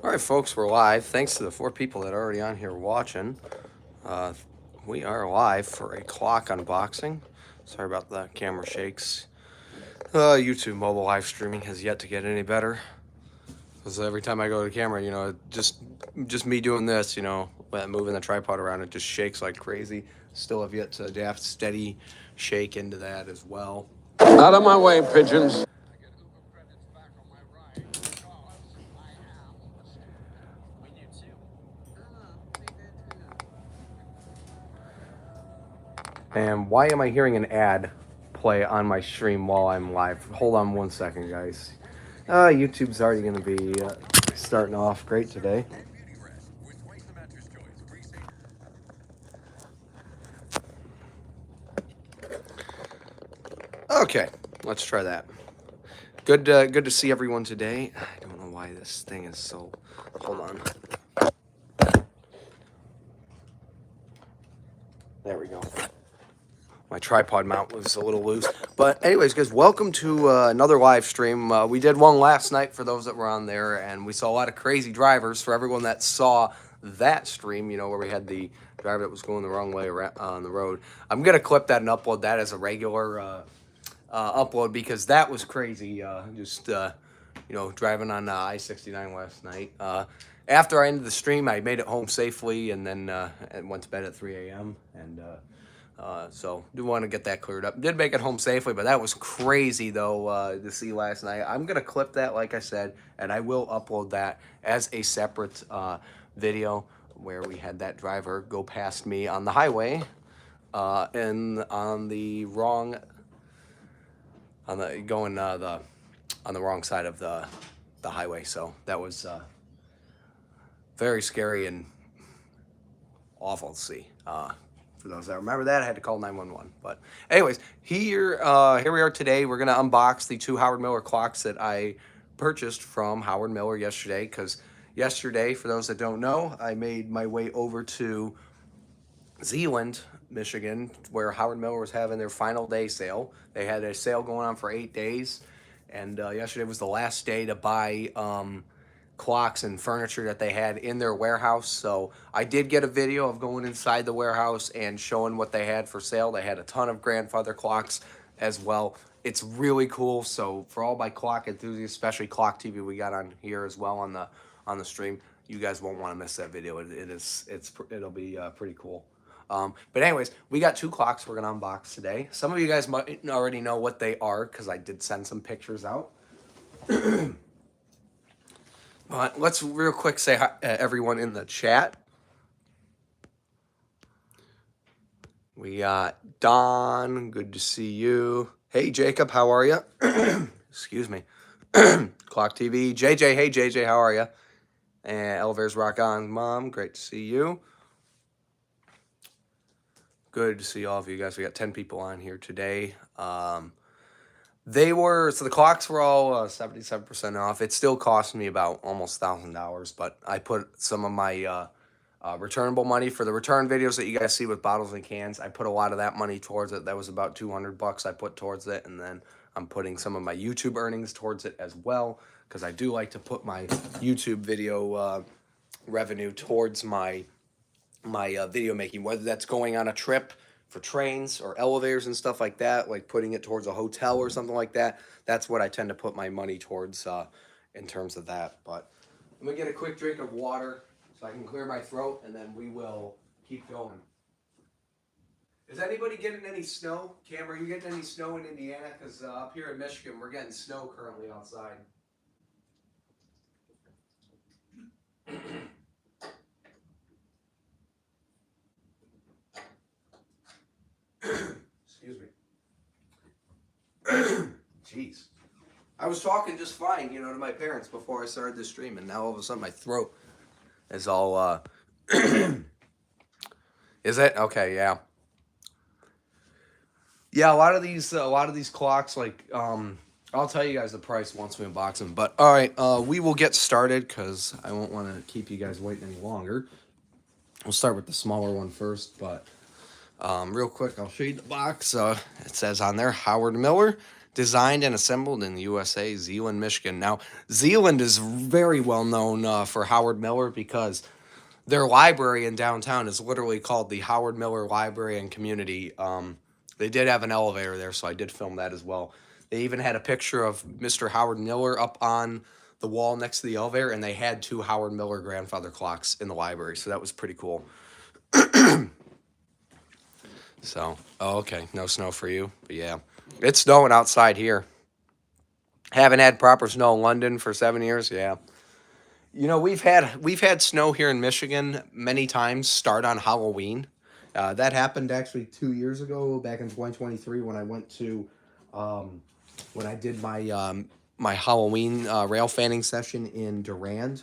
All right, folks, we're live. Thanks to the 4 people that are already on here watching. We are live for a clock unboxing. Sorry about the camera shakes. YouTube mobile live streaming has yet to get any better. Because every time I go to the camera, just me doing this, moving the tripod around, it just shakes like crazy. Still have yet to adapt steady shake into that as well. Out of my way, pigeons. And why am I hearing an ad play on my stream while I'm live? Hold on 1 second, guys. YouTube's already going to be starting off great today. Okay, let's try that. Good to see everyone today. I don't know why this thing is so... Hold on. There we go. My tripod mount was a little loose. But anyways, guys, welcome to another live stream. We did one last night for those that were on there, and we saw a lot of crazy drivers. For everyone that saw that stream, where we had the driver that was going the wrong way on the road, I'm going to clip that and upload that as a regular upload because that was crazy. Driving on I-69 last night. After I ended the stream, I made it home safely and then went to bed at 3 a.m. And so do want to get that cleared up. Did make it home safely, but that was crazy though to see last night. I'm gonna clip that, like I said, and I will upload that as a separate video where we had that driver go past me on the highway and on the wrong on the wrong side of the highway. So that was very scary and awful to see. For those that remember that, I had to call 911. But anyways, here we are today. We're gonna unbox the 2 Howard Miller clocks that I purchased from Howard Miller yesterday. Because yesterday, for those that don't know, I made my way over to Zeeland, Michigan, where Howard Miller was having their final day sale. They had a sale going on for 8 days, and yesterday was the last day to buy clocks and furniture that they had in their warehouse. So I did get a video of going inside the warehouse and showing what they had for sale. They had a ton of grandfather clocks as well. It's really cool. So for all my clock enthusiasts, especially Clock TV, we got on here as well on the stream. You guys won't want to miss that video. It'll be pretty cool. But anyways, we got 2 clocks we're gonna unbox today. Some of you guys might already know what they are because I did send some pictures out. But let's real quick say hi everyone in the chat. We got Don, good to see you. Hey Jacob, how are you? Excuse me. Clock TV, JJ, hey JJ, how are you? And Elvers Rock On Mom, great to see you. Good to see all of you guys. We got 10 people on here today. So the clocks were all 77% off. It still cost me about almost $1,000, but I put some of my returnable money for the return videos that you guys see with bottles and cans. I put a lot of that money towards it. That was about $200 I put towards it, and then I'm putting some of my YouTube earnings towards it as well, because I do like to put my YouTube video revenue towards my video making, whether that's going on a trip for trains or elevators and stuff like that, like putting it towards a hotel or something like that. That's what I tend to put my money towards in terms of that. But I'm gonna get a quick drink of water so I can clear my throat, and then we will keep going. Is anybody getting any snow? Cam, are you getting any snow in Indiana? Because up here in Michigan, we're getting snow currently outside. Excuse me. Jeez. I was talking just fine, to my parents before I started this stream, and now all of a sudden my throat is all, Is it? Okay, yeah. Yeah, a lot of these clocks, like, I'll tell you guys the price once we unbox them. But, all right, we will get started, because I won't want to keep you guys waiting any longer. We'll start with the smaller one first, but... real quick, I'll show you the box. It says on there, Howard Miller, designed and assembled in the USA, Zeeland, Michigan. Now, Zeeland is very well known for Howard Miller because their library in downtown is literally called the Howard Miller Library and Community. They did have an elevator there, so I did film that as well. They even had a picture of Mr. Howard Miller up on the wall next to the elevator, and they had 2 Howard Miller grandfather clocks in the library, so that was pretty cool. So, oh, okay, no snow for you, but yeah, it's snowing outside here. Haven't had proper snow in London for 7 years. Yeah, you know we've had snow here in Michigan many times. Start on Halloween. That happened actually 2 years ago, back in 2023, when I went to, when I did my Halloween rail fanning session in Durand.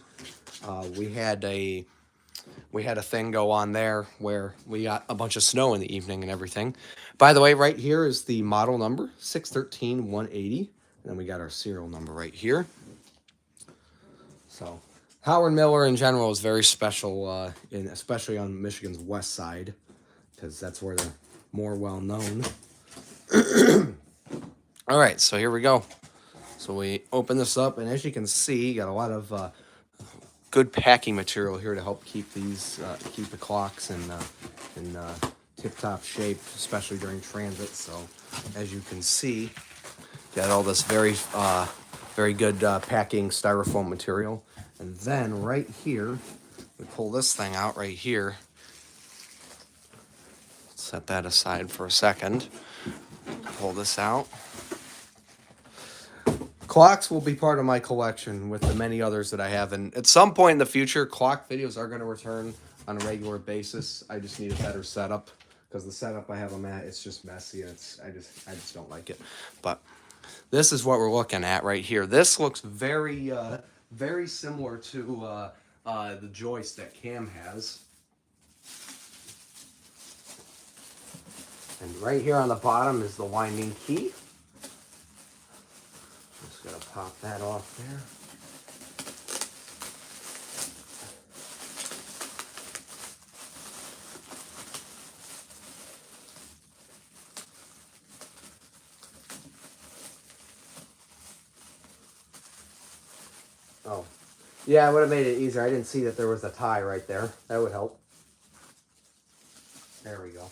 We had a thing go on there where we got a bunch of snow in the evening and everything. By the way, right here is the model number 613-180, and then we got our serial number right here. So Howard Miller in general is very special, especially on Michigan's west side, because that's where they're more well known. All right, so here we go. So we open this up, and as you can see, you got a lot of good packing material here to help keep these keep the clocks in tip-top shape, especially during transit. So as you can see, got all this very good packing styrofoam material. And then right here, we pull this thing out right here. Set that aside for a second. Pull this out. Clocks will be part of my collection with the many others that I have, and at some point in the future, clock videos are going to return on a regular basis. I just need a better setup because the setup I have them at, it's just messy, and I just don't like it. But this is what we're looking at right here. This looks very very similar to the joist that Cam has. And right here on the bottom is the winding key. Just gonna pop that off there. Oh, yeah, I would have made it easier. I didn't see that there was a tie right there. That would help. There we go.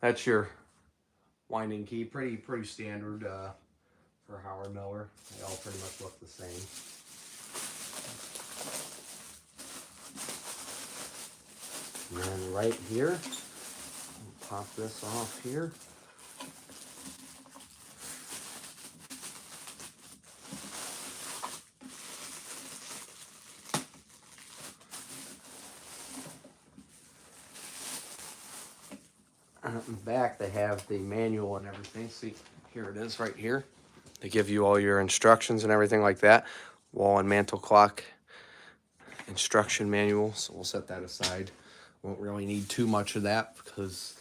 That's your winding key. Pretty standard for Howard Miller. They all pretty much look the same. And then right here, pop this off here. In the back, they have the manual and everything. See, here it is right here. They give you all your instructions and everything like that. Wall and mantle clock instruction manual. So we'll set that aside. Won't really need too much of that because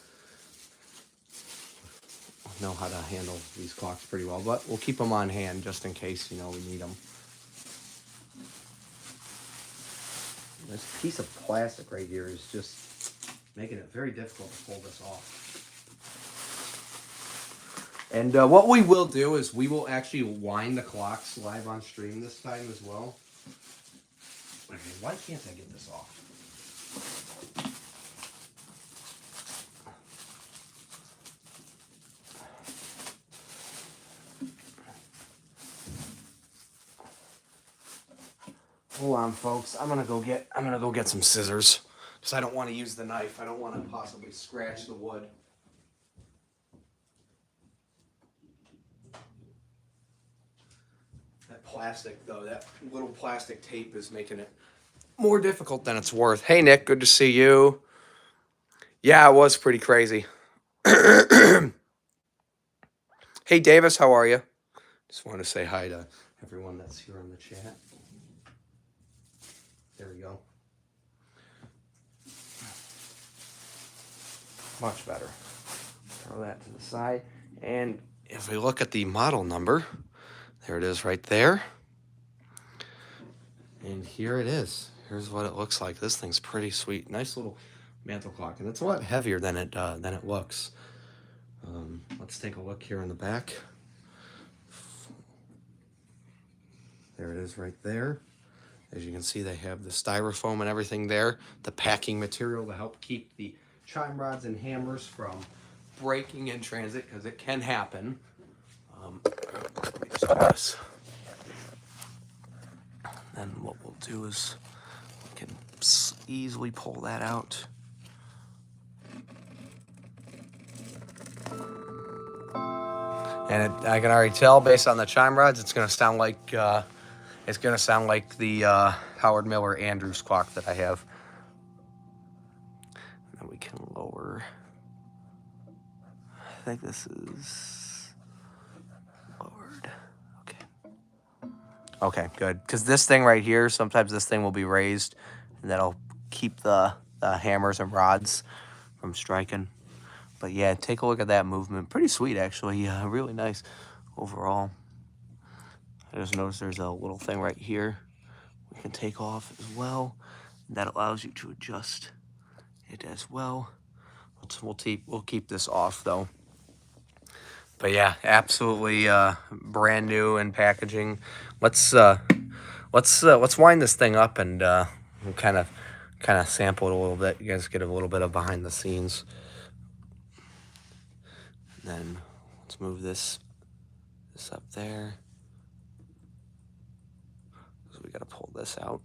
I know how to handle these clocks pretty well. But we'll keep them on hand just in case, we need them. This piece of plastic right here is just making it very difficult to pull this off. And what we will do is we will actually wind the clocks live on stream this time as well. Okay, why can't I get this off? Hold on, folks. I'm gonna go get some scissors because I don't want to use the knife. I don't want to possibly scratch the wood. That plastic, though, that little plastic tape is making it more difficult than it's worth. Hey, Nick, good to see you. Yeah, it was pretty crazy. Hey, Davis, how are you? Just want to say hi to everyone that's here on the chat. There we go. Much better. Throw that to the side. And if we look at the model number, there it is right there. And here it is. Here's what it looks like. This thing's pretty sweet. Nice little mantle clock. And it's a lot heavier than it looks. Let's take a look here in the back. There it is right there. As you can see, they have the styrofoam and everything there. The packing material to help keep the chime rods and hammers from breaking in transit, because it can happen. Let me just do this. Then what we'll do is we can easily pull that out. And I can already tell based on the chime rods, it's going to sound like the Howard Miller Andrews clock that I have. And then we can lower. I think this is lowered. Okay. Okay, good. Because this thing right here, sometimes this thing will be raised, and that'll keep the hammers and rods from striking. But yeah, take a look at that movement. Pretty sweet, actually. Really nice overall. I just noticed there's a little thing right here we can take off as well. That allows you to adjust it as well. We'll keep this off though. But yeah, absolutely brand new in packaging. Let's wind this thing up and we'll kind of sample it a little bit. You guys get a little bit of behind the scenes. Then let's move this up there. So we got to pull this out.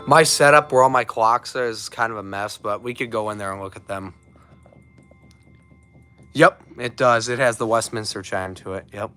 My setup where all my clocks are is kind of a mess, but we could go in there and look at them. Yep, it does. It has the Westminster chime to it. Yep.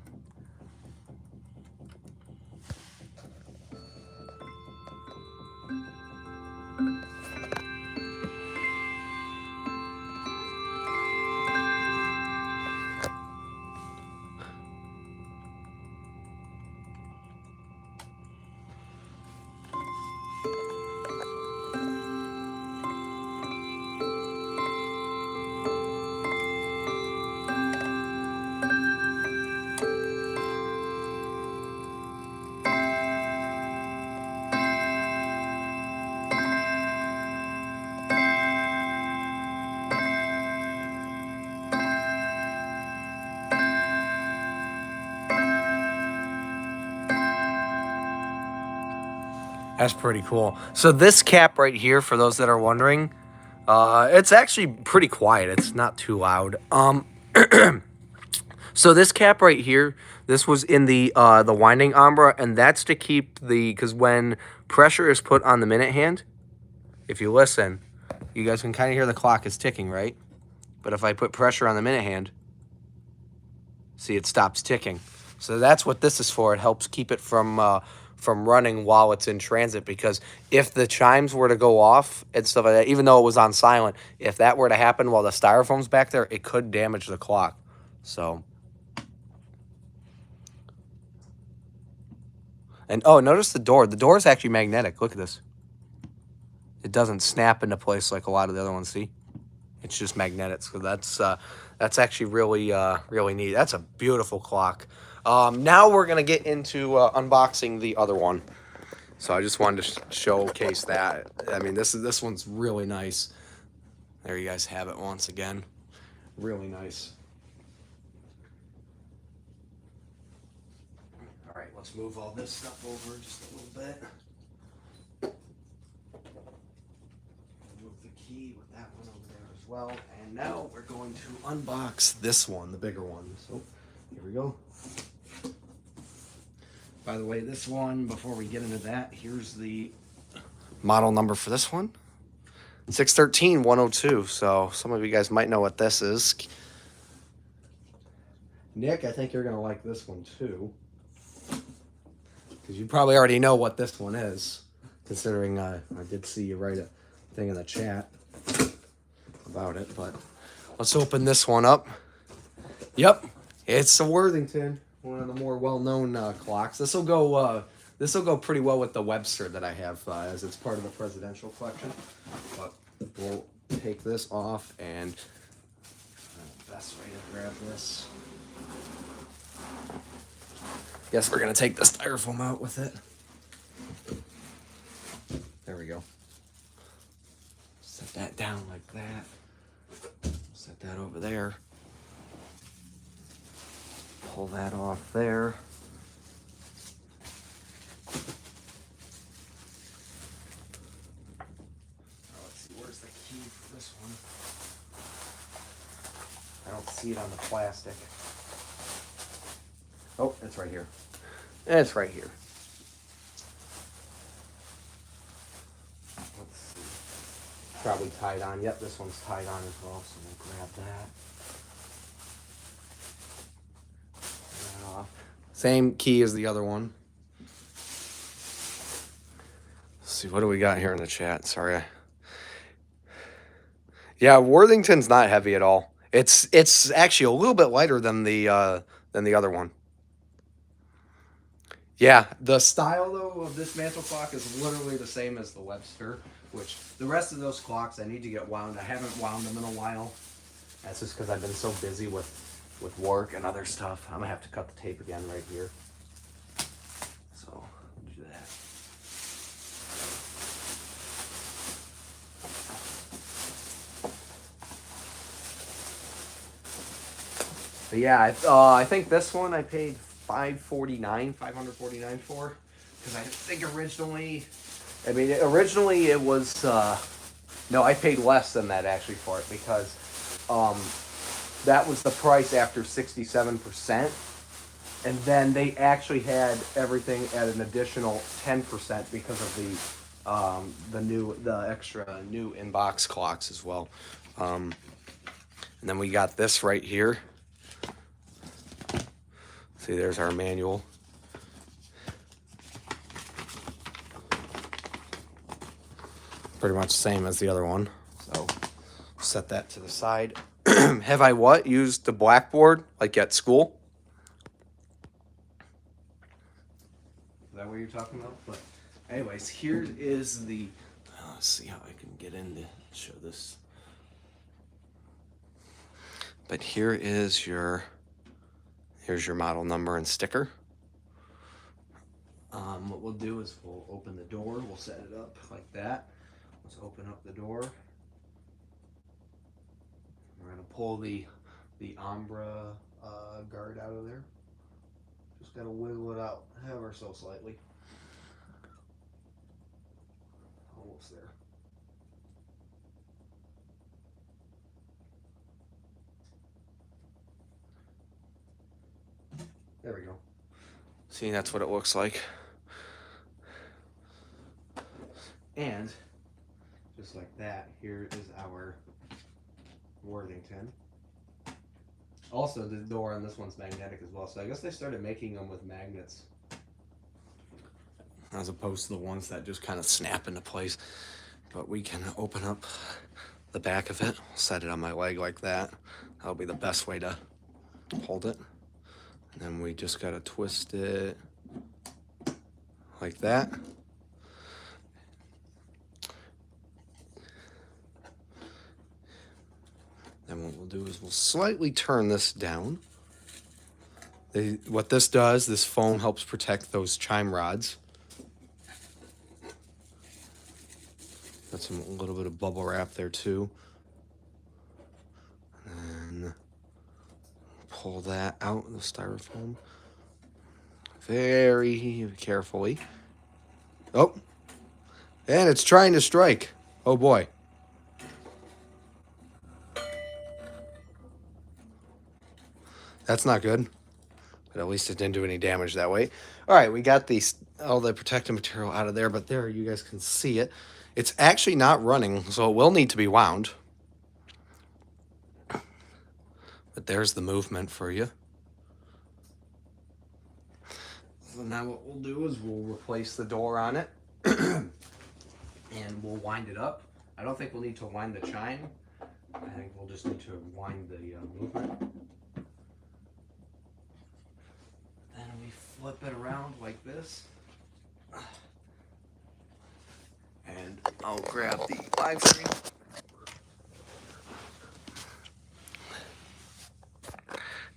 That's pretty cool. So this cap right here, for those that are wondering, it's actually pretty quiet. It's not too loud. So this cap right here, this was in the winding ombra, and that's to keep because when pressure is put on the minute hand, if you listen, you guys can kind of hear the clock is ticking, right? But if I put pressure on the minute hand, see, it stops ticking. So that's what this is for. It helps keep it from running while it's in transit, because if the chimes were to go off and stuff like that, even though it was on silent, if that were to happen while the styrofoam's back there, it could damage the clock. So, and oh, notice the door. The door is actually magnetic. Look at this. It doesn't snap into place like a lot of the other ones, see? It's just magnetic. So that's actually really neat. That's a beautiful clock. Now we're gonna get into unboxing the other one. So I just wanted to showcase that. I mean, this one's really nice. There you guys have it once again. Really nice. All right, let's move all this stuff over just a little bit. Move the key with that one over there as well. And now we're going to unbox this one, the bigger one. So here we go. By the way, this one, before we get into that, here's the model number for this one. 613102. So some of you guys might know what this is. Nick, I think you're going to like this one too, because you probably already know what this one is, considering I did see you write a thing in the chat about it. But let's open this one up. Yep, it's a Worthington. one of the more well-known clocks. This will go. This will go pretty well with the Webster that I have, as it's part of the presidential collection. But we'll take this off, and best way to grab this. Guess we're gonna take the styrofoam out with it. There we go. Set that down like that. Set that over there. Pull that off there. Let's see, where's the key for this one? I don't see it on the plastic. Oh, it's right here. It's right here. Let's see. Probably tied on. Yep, this one's tied on as well, so we'll grab that. Same key as the other one. Let's see, what do we got here in the chat? Sorry. Yeah, Worthington's not heavy at all. It's actually a little bit lighter than the other one. Yeah, the style though of this mantle clock is literally the same as the Webster, which the rest of those clocks I need to get wound. I haven't wound them in a while. That's just because I've been so busy with work and other stuff. I'm gonna have to cut the tape again right here. So I'll do that. But yeah, I think this one I paid $549 for, because I think originally it was no, I paid less than that actually for it, because that was the price after 67%, and then they actually had everything at an additional 10% because of the extra new inbox clocks as well. And then we got this right here. See, there's our manual. Pretty much the same as the other one. So set that to the side. Have I used the blackboard like at school? Is that what you're talking about? But anyways, here is the, let's see how I can get in to show this. But here's your model number and sticker. What we'll do is we'll open the door. We'll set it up like that. Let's open up the door. We're gonna pull the Umbra guard out of there. Just gotta wiggle it out ever so slightly. Almost there. There we go. See, that's what it looks like. And just like that, here is our Worthington. Also, the door on this one's magnetic as well, so I guess they started making them with magnets as opposed to the ones that just kind of snap into place. But we can open up the back of it, set it on my leg like that. That'll be the best way to hold it. And then we just gotta twist it like that. Then what we'll do is we'll slightly turn this down. What this does, this foam helps protect those chime rods. Got a little bit of bubble wrap there too. And then pull that out of the styrofoam very carefully. Oh, and it's trying to strike. Oh boy. That's not good, but at least it didn't do any damage that way. All right, we got all the protective material out of there, but there you guys can see it. It's actually not running, so it will need to be wound. But there's the movement for you. So now what we'll do is we'll replace the door on it, and we'll wind it up. I don't think we'll need to wind the chime. I think we'll just need to wind the movement. flip it around like this. And I'll grab the live stream.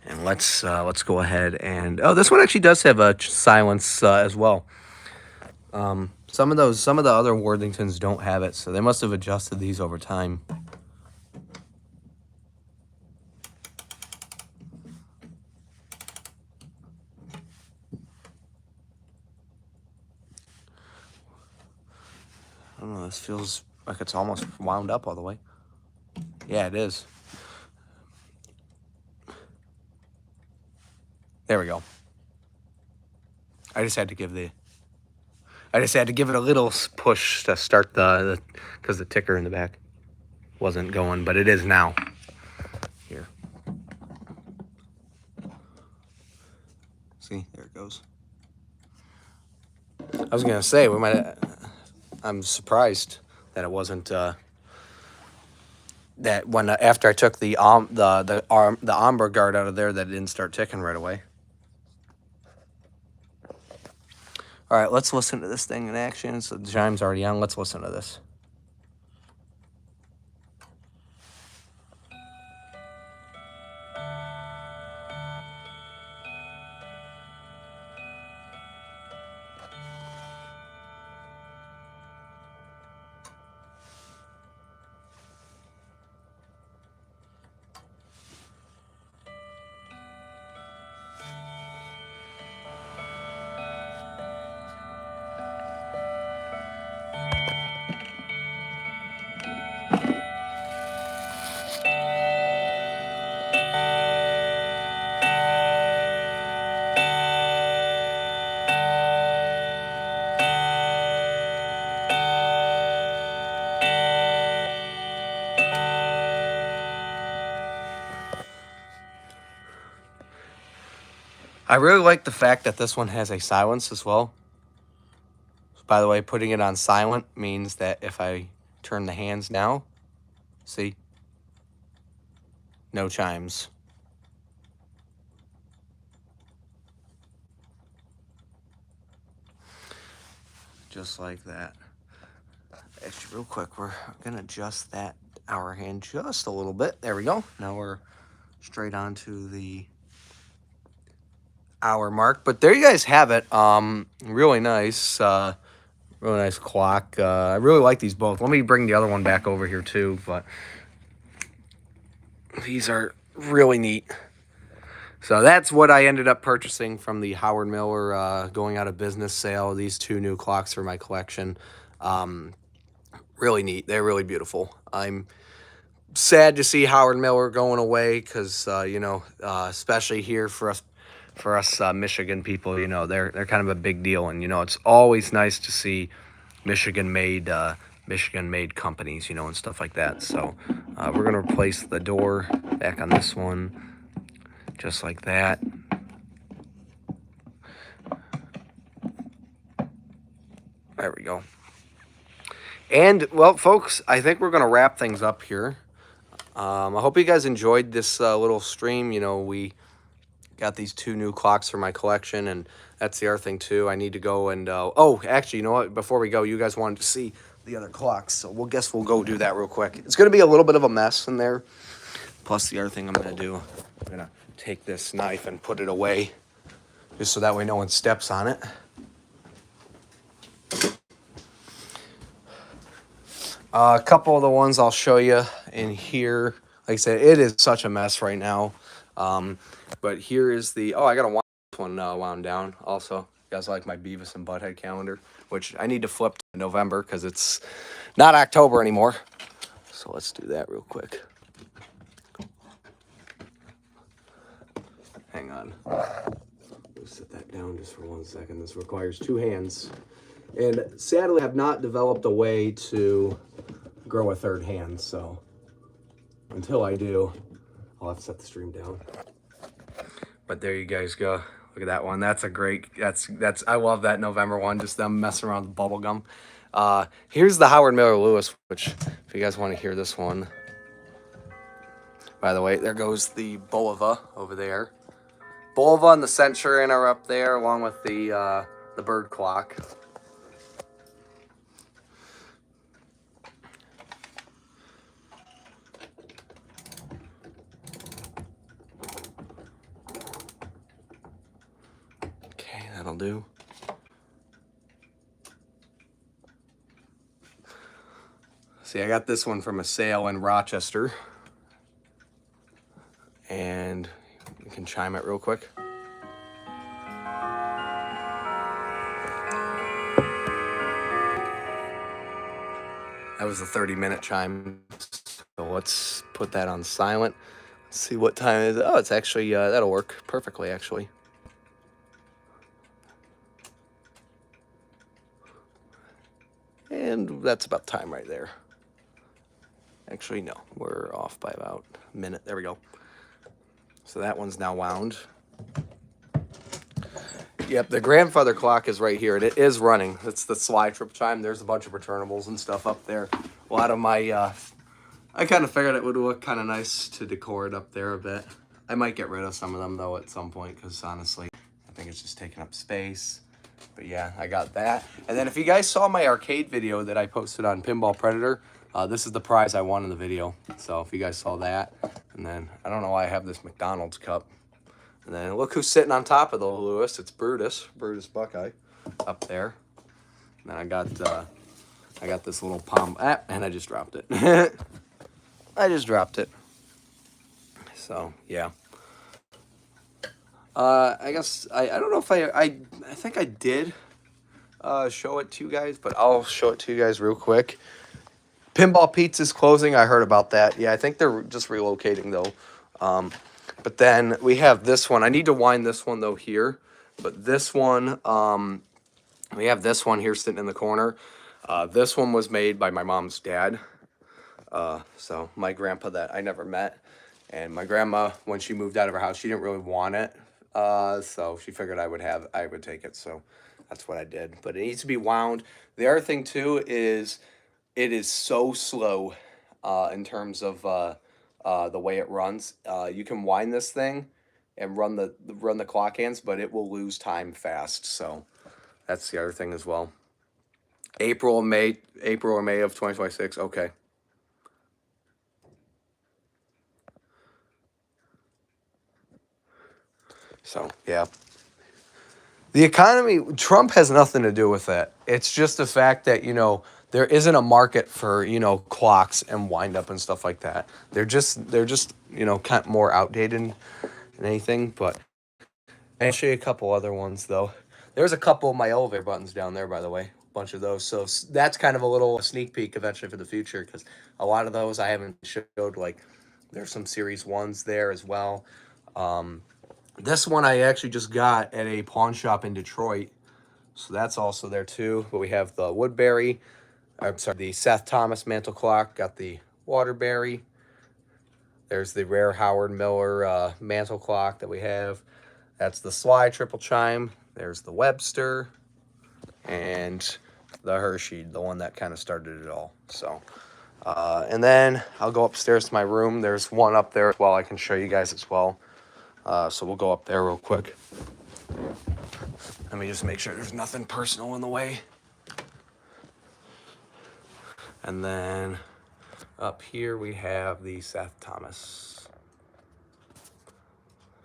And let's go ahead and this one actually does have a silence as well. Some of the other Worthingtons don't have it, so they must have adjusted these over time. I don't know, this feels like it's almost wound up all the way. Yeah, it is. There we go. I just had to give it a little push to start because the ticker in the back wasn't going, but it is now. Here. See, there it goes. I was gonna say I'm surprised that it wasn't that when after I took the ombre guard out of there, that it didn't start ticking right away. All right, let's listen to this thing in action. So the chime's already on. Let's listen to this. I really like the fact that this one has a silence as well. By the way, putting it on silent means that if I turn the hands now, see? No chimes. Just like that. Actually, real quick, we're going to adjust that hour hand just a little bit. There we go. Now we're straight on to the hour mark. But there you guys have it. Really nice. Really nice clock. I really like these both. Let me bring the other one back over here too. But these are really neat. So that's what I ended up purchasing from the Howard Miller going out of business sale. These two new clocks for my collection. Really neat. They're really beautiful. I'm sad to see Howard Miller going away because, especially here for us Michigan people, they're kind of a big deal. And, it's always nice to see Michigan-made companies, and stuff like that. So we're going to replace the door back on this one. Just like that. There we go. And, well, folks, I think we're going to wrap things up here. I hope you guys enjoyed this little stream. We got these two new clocks for my collection, and that's the other thing, too. I need to go and... actually, you know what? Before we go, you guys wanted to see the other clocks, so we'll go do that real quick. It's going to be a little bit of a mess in there. Plus, the other thing I'm going to do, I'm going to take this knife and put it away, just so that way no one steps on it. A couple of the ones I'll show you in here. Like I said, it is such a mess right now. But here is the... I got to this one wound down also. You guys like my Beavis and Butthead calendar, which I need to flip to November because it's not October anymore. So let's do that real quick. Hang on. Let's set that down just for 1 second. This requires two hands. And sadly, I have not developed a way to grow a third hand, so until I do, I'll have to set the stream down. But there you guys go. Look at that one. That's a great, I love that November one, just them messing around with bubble gum. Here's the Howard Miller Lewis, which if you guys want to hear this one. By the way, there goes the Bulova over there. Bulva and the Centurion are up there, along with the bird clock. Okay, that'll do. See, I got this one from a sale in Rochester. And you can chime it real quick. That was a 30-minute chime. So let's put that on silent. Let's see what time it is. Oh, it's actually, that'll work perfectly, actually. And that's about time right there. Actually, no, we're off by about a minute. There we go. So that one's now wound. Yep, the grandfather clock is right here, and it is running. It's the slide trip chime. There's a bunch of returnables and stuff up there. A lot of my, I kind of figured it would look kind of nice to decor it up there a bit. I might get rid of some of them, though, at some point, because honestly, I think it's just taking up space. But yeah, I got that. And then if you guys saw my arcade video that I posted on Pinball Predator, this is the prize I won in the video. So if you guys saw that. And then, I don't know why I have this McDonald's cup. And then look who's sitting on top of the Lewis. It's Brutus Buckeye, up there. And then I got this little palm, and I just dropped it. I just dropped it. So yeah. I guess I don't know if I think I did show it to you guys, but I'll show it to you guys real quick. Pinball Pizza's closing. I heard about that. Yeah, I think they're just relocating though. But then we have this one. I need to wind this one though here. But this one, we have this one here sitting in the corner. This one was made by my mom's dad. So my grandpa that I never met. And my grandma, when she moved out of her house, she didn't really want it. So she figured I would take it. So that's what I did. But it needs to be wound. The other thing too is it is so slow in terms of the way it runs. You can wind this thing and run the clock hands, but it will lose time fast. So that's the other thing as well. April or May of 2026. Okay. So, yeah. The economy, Trump has nothing to do with it. It's just the fact that, there isn't a market for, clocks and wind up and stuff like that. They're just, kind of more outdated than anything. But I'll show you a couple other ones, though. There's a couple of my elevator buttons down there, by the way. A bunch of those. So that's kind of a little sneak peek eventually for the future, because a lot of those I haven't showed. Like, there's some Series 1s there as well. This one I actually just got at a pawn shop in Detroit. So that's also there too. But we have the Woodbury, the Seth Thomas mantle clock. Got the Waterbury. There's the rare Howard Miller mantle clock that we have. That's the Sly triple chime. There's the Webster. And the Hershey, the one that kind of started it all. So, and then I'll go upstairs to my room. There's one up there as well I can show you guys as well. So we'll go up there real quick. Let me just make sure there's nothing personal in the way. And then up here we have the Seth Thomas.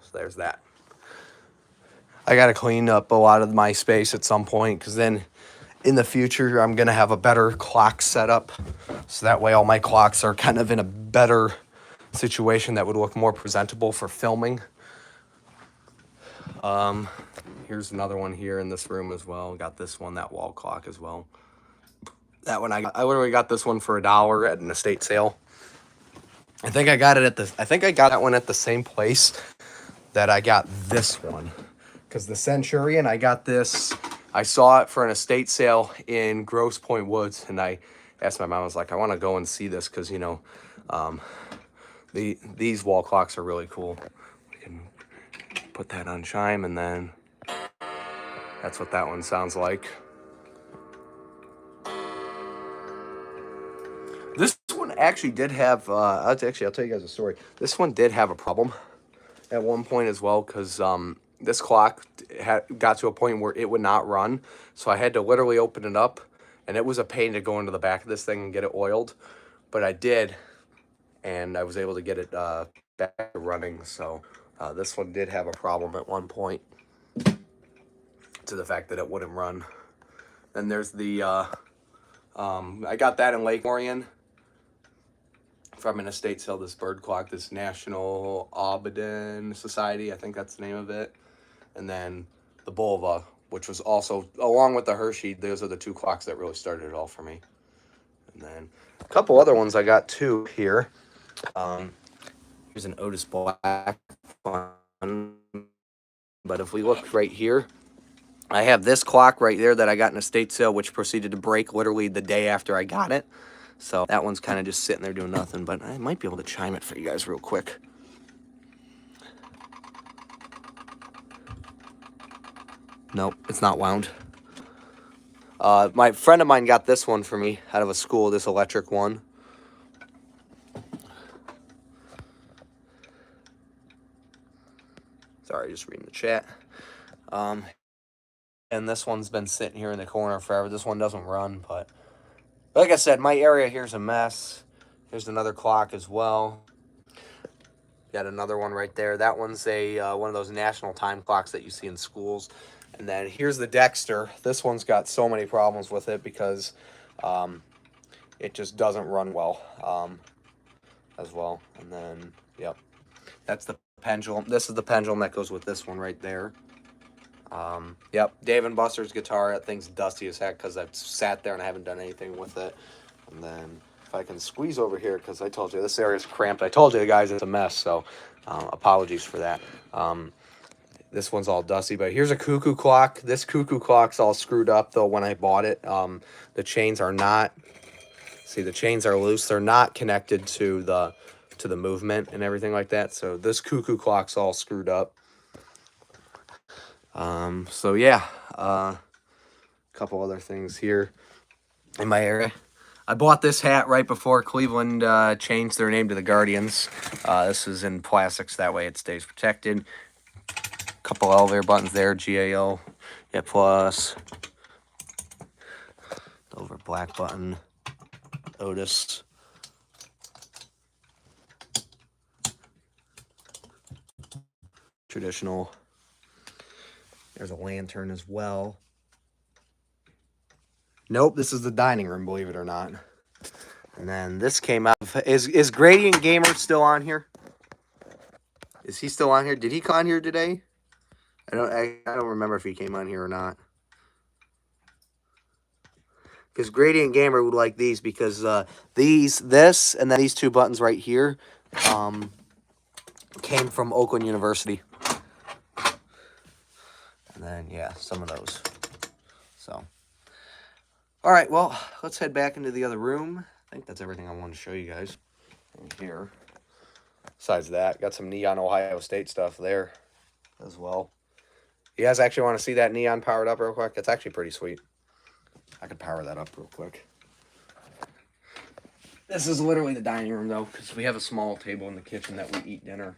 So there's that. I got to clean up a lot of my space at some point, because then in the future I'm going to have a better clock setup. So that way all my clocks are kind of in a better situation that would look more presentable for filming. Here's another one here in this room as well. Got this one, that wall clock as well. That one I literally got this one for $1 at an estate sale. I think I got that one at the same place that I got this one. Because the Centurion, I got this. I saw it for an estate sale in Grosse Pointe Woods, and I asked my mom, I was like, I want to go and see this, because these wall clocks are really cool. We can put that on chime, and then that's what that one sounds like. This one actually did have, I'll tell you guys a story. This one did have a problem at one point as well, because this clock got to a point where it would not run. So I had to literally open it up, and it was a pain to go into the back of this thing and get it oiled. But I did, and I was able to get it back to running. So this one did have a problem at one point, to the fact that it wouldn't run. Then there's the, I got that in Lake Orion from an estate sale, this bird clock, this National Audubon Society, I think that's the name of it. And then the Bulva, which was also, along with the Hershey, those are the two clocks that really started it all for me. And then a couple other ones I got too here. Here's an Otis Black one. But if we look right here, I have this clock right there that I got in a estate sale, which proceeded to break literally the day after I got it. So that one's kind of just sitting there doing nothing, but I might be able to chime it for you guys real quick. Nope, it's not wound. My friend of mine got this one for me out of a school, this electric one. Sorry, just reading the chat. And this one's been sitting here in the corner forever. This one doesn't run, but like I said, my area here's a mess. Here's another clock as well. Got another one right there. That one's a one of those national time clocks that you see in schools. And then here's the Dexter. This one's got so many problems with it because it just doesn't run well as well. And then, yep, that's the pendulum. This is the pendulum that goes with this one right there. Yep, Dave and Buster's guitar. That thing's dusty as heck because I've sat there and I haven't done anything with it. And then if I can squeeze over here, because I told you this area's cramped. I told you guys it's a mess, so apologies for that. This one's all dusty, but here's a cuckoo clock. This cuckoo clock's all screwed up though when I bought it. The chains are not. See, the chains are loose. They're not connected to the movement and everything like that. So this cuckoo clock's all screwed up. So yeah, a couple other things here in my area. I bought this hat right before Cleveland changed their name to the Guardians. This is in plastics, that way it stays protected. Couple elevator buttons there, GAL, yeah, plus. Over black button, Otis. Traditional. There's a lantern as well. Nope, this is the dining room, believe it or not. And then this came out. Is Gradient Gamer still on here? Is he still on here? Did he come on here today? I don't remember if he came on here or not. Because Gradient Gamer would like these because this, and then these two buttons right here came from Oakland University. And then, yeah, some of those. So, all right, well, let's head back into the other room. I think that's everything I wanted to show you guys in here. Besides that, got some neon Ohio State stuff there as well. You guys actually want to see that neon powered up real quick? It's actually pretty sweet. I could power that up real quick. This is literally the dining room, though, because we have a small table in the kitchen that we eat dinner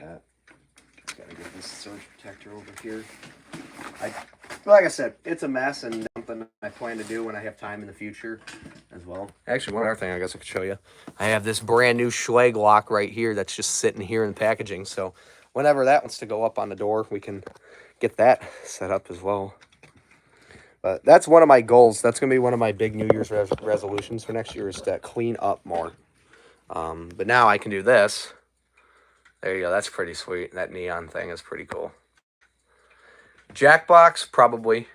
at. Gotta get this surge protector over here. Like I said, it's a mess and something I plan to do when I have time in the future as well. Actually, one other thing I guess I could show you. I have this brand new Schleg lock right here that's just sitting here in packaging. So whenever that wants to go up on the door, we can get that set up as well. But that's one of my goals. That's going to be one of my big New Year's resolutions for next year is to clean up more. But now I can do this. There you go. That's pretty sweet. That neon thing is pretty cool. Jackbox, probably.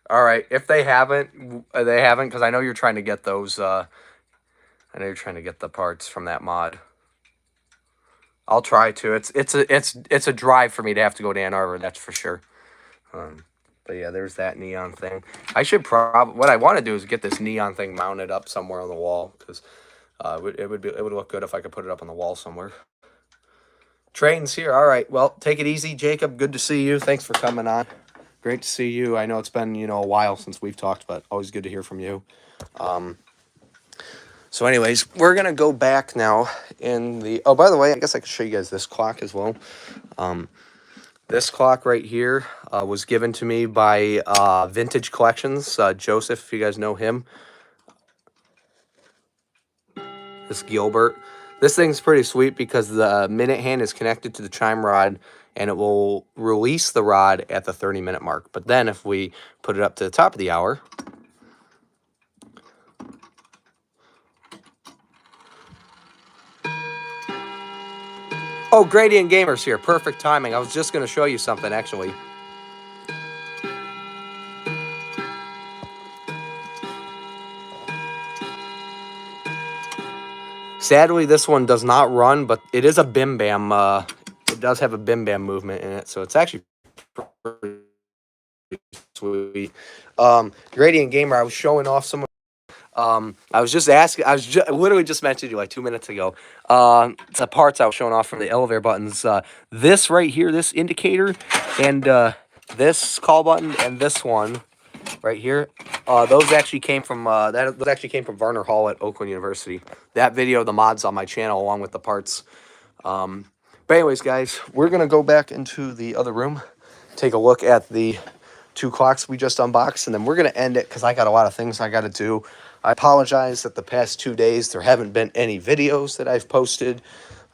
All right. If they haven't, because I know you're trying to get those. I know you're trying to get the parts from that mod. I'll try to. It's a drive for me to have to go to Ann Arbor. That's for sure. But yeah, there's that neon thing. I should what I want to do is get this neon thing mounted up somewhere on the wall because. It would look good if I could put it up on the wall somewhere. Train's here. All right. Well, take it easy, Jacob. Good to see you. Thanks for coming on. Great to see you. I know it's been a while since we've talked, but always good to hear from you. So anyways, we're going to go back now in the... Oh, by the way, I guess I could show you guys this clock as well. This clock right here was given to me by Vintage Collections. Joseph, if you guys know him. This Gilbert. This thing's pretty sweet because the minute hand is connected to the chime rod, and it will release the rod at the 30-minute mark. But then if we put it up to the top of the hour... Oh, Gradient Gamer's here. Perfect timing. I was just going to show you something, actually. Sadly, this one does not run, but it is a Bim Bam. It does have a Bim Bam movement in it, so it's actually pretty sweet. Gradient Gamer, I was showing off some... I was just asking, I literally just mentioned you like 2 minutes ago. The parts I was showing off from the elevator buttons. This right here, this indicator, and this call button, and this one right here. Those actually came from those actually came from Varner Hall at Oakland University. That video, the mod's on my channel along with the parts. But anyways, guys, we're gonna go back into the other room, take a look at the 2 clocks we just unboxed, and then we're gonna end it because I got a lot of things I got to do. I apologize that the past 2 days there haven't been any videos that I've posted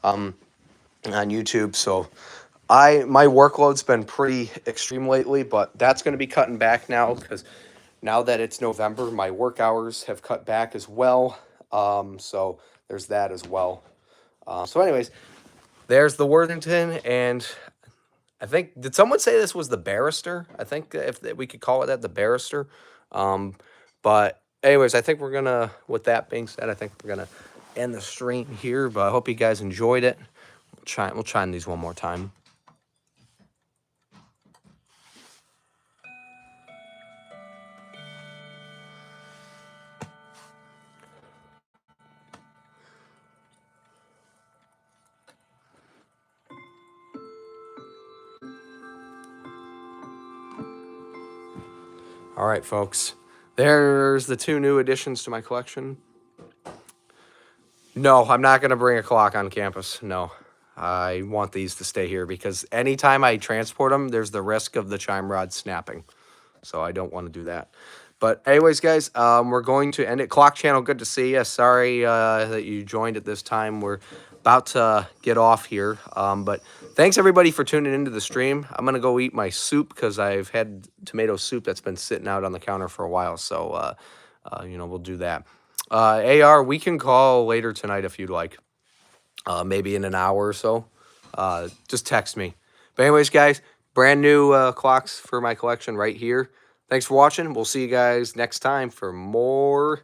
on YouTube. So my workload's been pretty extreme lately, but that's going to be cutting back now because now that it's November, my work hours have cut back as well. So there's that as well. So anyways, there's the Worthington, and I think, did someone say this was the Barrister? I think if we could call it that, the Barrister. But anyways, I think we're gonna, with that being said, I think we're gonna end the stream here. But I hope you guys enjoyed it. We'll try these one more time. All right, folks. There's the 2 new additions to my collection. No, I'm not going to bring a clock on campus. No. I want these to stay here because anytime I transport them, there's the risk of the chime rod snapping. So I don't want to do that. But anyways, guys, we're going to end it. Clock Channel, good to see you. Sorry that you joined at this time. We're about to get off here. But thanks, everybody, for tuning into the stream. I'm going to go eat my soup because I've had tomato soup that's been sitting out on the counter for a while. So, you know, we'll do that. AR, we can call later tonight if you'd like. Maybe in an hour or so. Just text me. But anyways, guys, brand new clocks for my collection right here. Thanks for watching. We'll see you guys next time for more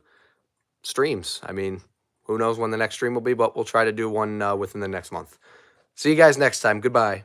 streams. I mean, who knows when the next stream will be, but we'll try to do one within the next month. See you guys next time. Goodbye.